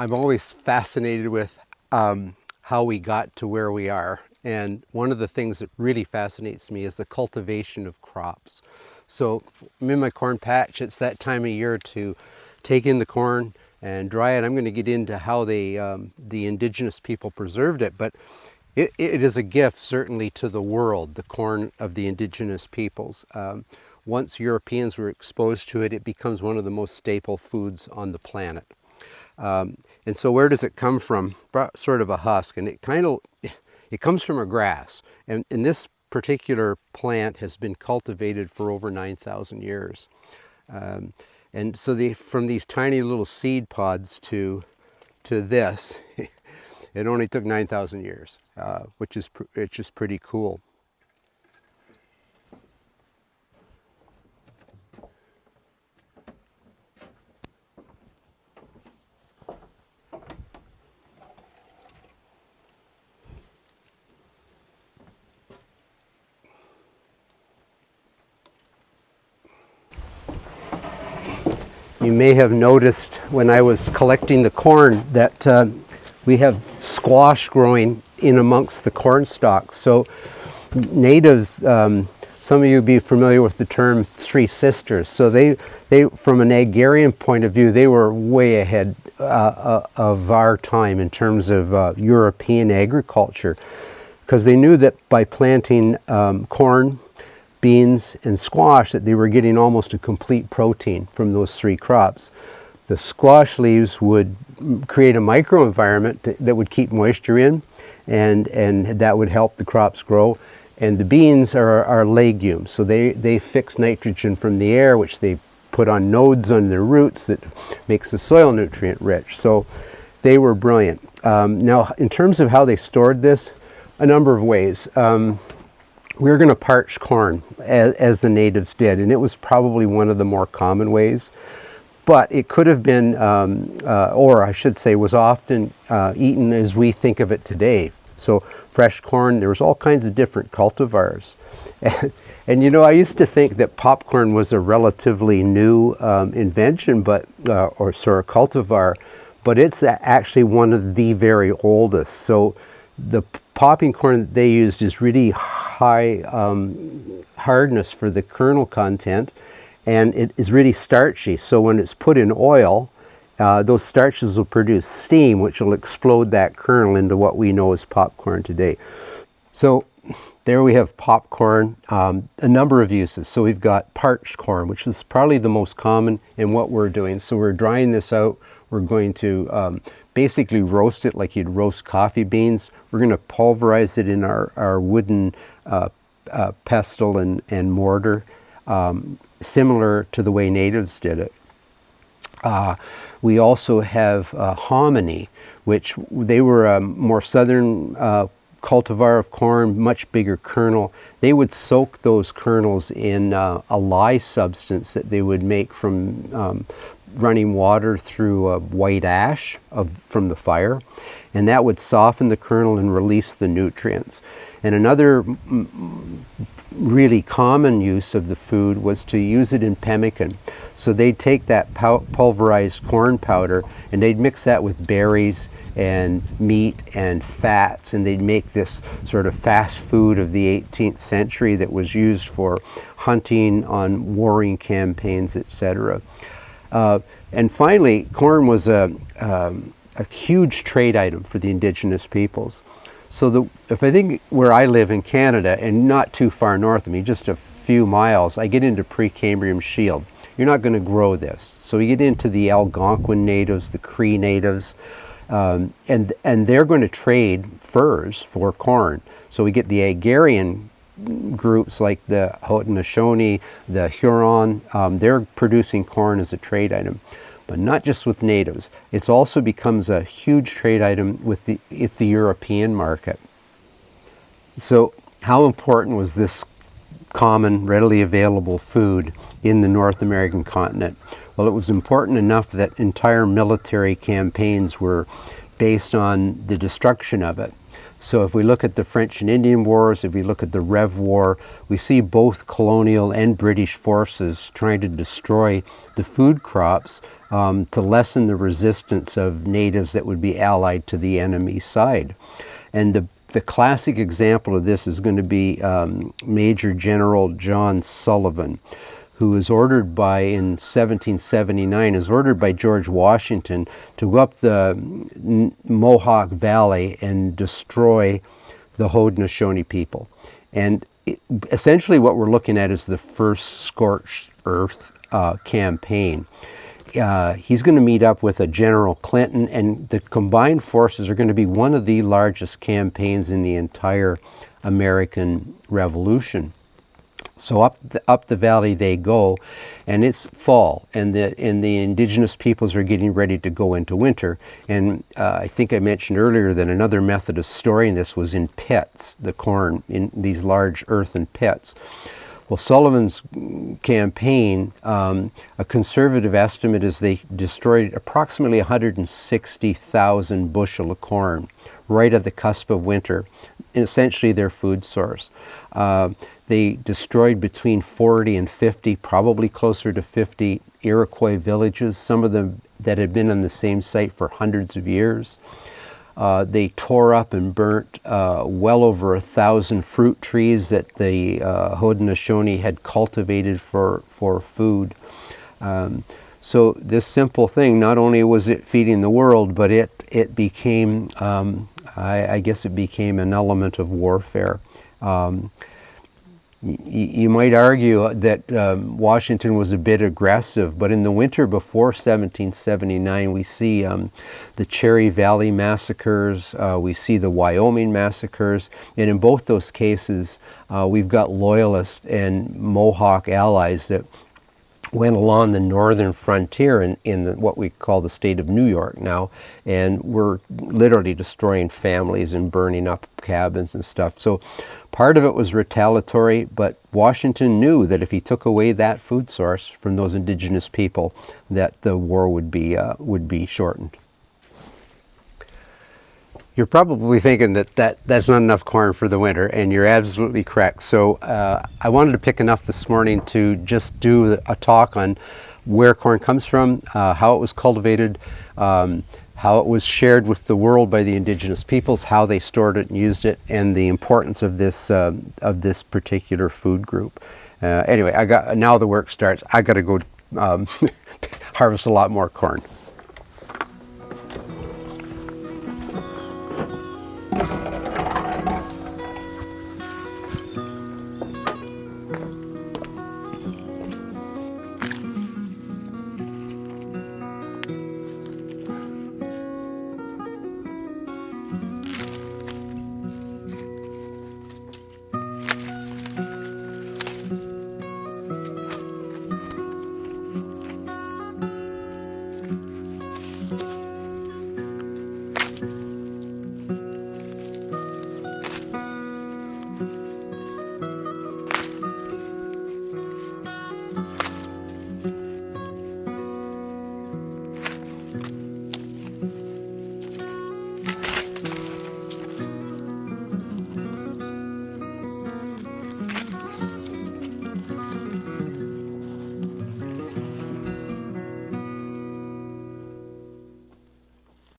I'm always fascinated with how we got to where we are. And one of the things that really fascinates me is the cultivation of crops. So I'm in my corn patch. It's that time of year to take in the corn and dry it. I'm going to get into how the indigenous people preserved it, but it is a gift certainly to the world, the corn of the indigenous peoples. Once Europeans were exposed to it, it becomes one of the most staple foods on the planet. And so where does it come from? Sort of a husk, and it comes from a grass. And this particular plant has been cultivated for over 9,000 years. And so from these tiny little seed pods to this, it only took 9,000 years, which is just pretty cool. You may have noticed when I was collecting the corn that we have squash growing in amongst the corn stalks. So natives, some of you be familiar with the term three sisters. So they from an agrarian point of view, they were way ahead of our time in terms of European agriculture, because they knew that by planting corn, beans, and squash, that they were getting almost a complete protein from those three crops. The squash leaves would create a microenvironment that would keep moisture in, and that would help the crops grow. And the beans are legumes, so they fix nitrogen from the air, which they put on nodes on their roots that makes the soil nutrient rich. So they were brilliant. Now, in terms of how they stored this, a number of ways. We were going to parch corn as the natives did, and it was probably one of the more common ways. But it could have been, or I should say, was often eaten as we think of it today. So fresh corn, there was all kinds of different cultivars. And you know, I used to think that popcorn was a relatively new invention, or sort of cultivar, but it's actually one of the very oldest. So the popping corn that they used is really high hardness for the kernel content, and it is really starchy. So when it's put in oil, those starches will produce steam, which will explode that kernel into what we know as popcorn today. So there we have popcorn, a number of uses. So we've got parched corn, which is probably the most common in what we're doing. So we're drying this out. We're going to basically roast it like you'd roast coffee beans. We're going to pulverize it in our wooden pestle and mortar, similar to the way natives did it. We also have hominy, which they were a more southern cultivar of corn, much bigger kernel. They would soak those kernels in a lye substance that they would make from running water through white ash from the fire, and that would soften the kernel and release the nutrients. And another really common use of the food was to use it in pemmican. So they'd take that pulverized corn powder and they'd mix that with berries and meat and fats, and they'd make this sort of fast food of the 18th century that was used for hunting on warring campaigns, etc. And finally, corn was a huge trade item for the indigenous peoples. So if I think where I live in Canada, and not too far north of me, just a few miles, I get into Precambrian Shield. You're not going to grow this. So you get into the Algonquin natives, the Cree natives, and they're going to trade furs for corn. So we get the agrarian groups like the Haudenosaunee, the Huron, they're producing corn as a trade item. But not just with natives. It also becomes a huge trade item with the European market. So how important was this common, readily available food in the North American continent? Well, it was important enough that entire military campaigns were based on the destruction of it. So if we look at the French and Indian Wars, if we look at the Rev War, we see both colonial and British forces trying to destroy the food crops to lessen the resistance of natives that would be allied to the enemy side. And the classic example of this is going to be Major General John Sullivan, who was ordered by, in 1779, is ordered by George Washington to go up the Mohawk Valley and destroy the Haudenosaunee people. And essentially what we're looking at is the first scorched earth campaign. He's going to meet up with a General Clinton, and the combined forces are going to be one of the largest campaigns in the entire American Revolution. So up the valley they go, and it's fall, and the indigenous peoples are getting ready to go into winter. And I think I mentioned earlier that another method of storing this was in pits, the corn in these large earthen pits. Well, Sullivan's campaign, a conservative estimate is they destroyed approximately 160,000 bushel of corn right at the cusp of winter, essentially their food source. They destroyed between 40 and 50, probably closer to 50 Iroquois villages, some of them that had been on the same site for hundreds of years. They tore up and burnt well over 1,000 fruit trees that the Haudenosaunee had cultivated for food. So this simple thing, not only was it feeding the world, but it became, I guess it became an element of warfare. You might argue that Washington was a bit aggressive, but in the winter before 1779, we see the Cherry Valley massacres, we see the Wyoming massacres, and in both those cases, we've got Loyalist and Mohawk allies that went along the northern frontier in what we call the state of New York now, and were literally destroying families and burning up cabins and stuff. So part of it was retaliatory, but Washington knew that if he took away that food source from those indigenous people, that the war would be shortened. You're probably thinking that's not enough corn for the winter, and you're absolutely correct. So I wanted to pick enough this morning to just do a talk on where corn comes from, how it was cultivated, how it was shared with the world by the indigenous peoples, how they stored it and used it, and the importance of this particular food group. Anyway, now the work starts. I got to go harvest a lot more corn.